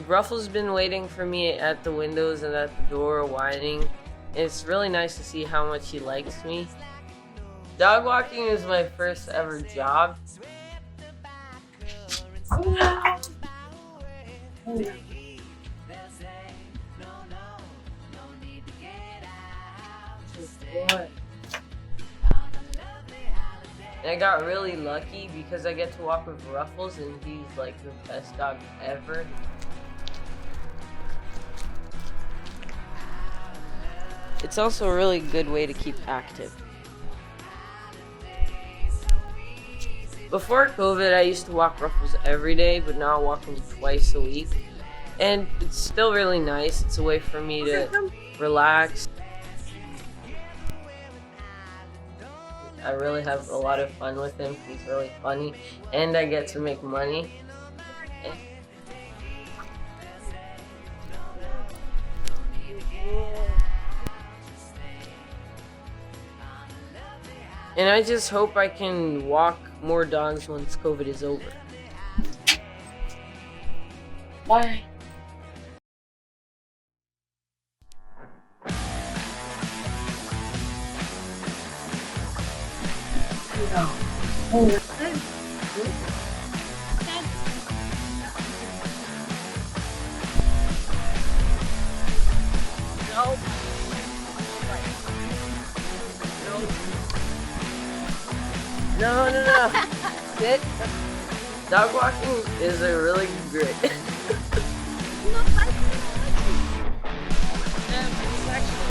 Ruffle's been waiting for me at the windows and at the door, whining. It's really nice to see how much he likes me. Dog walking is my first ever job. And I got really lucky because I get to walk with Ruffles and he's like the best dog ever. It's also a really good way to keep active. Before COVID, I used to walk Ruffles every day, but now I walk him twice a week. And it's still really nice. It's a way for me to relax. I really have a lot of fun with him. He's really funny. And I get to make money. And I just hope I can walk more dogs once COVID is over. Bye. No. Sit. Dog walking is a really great.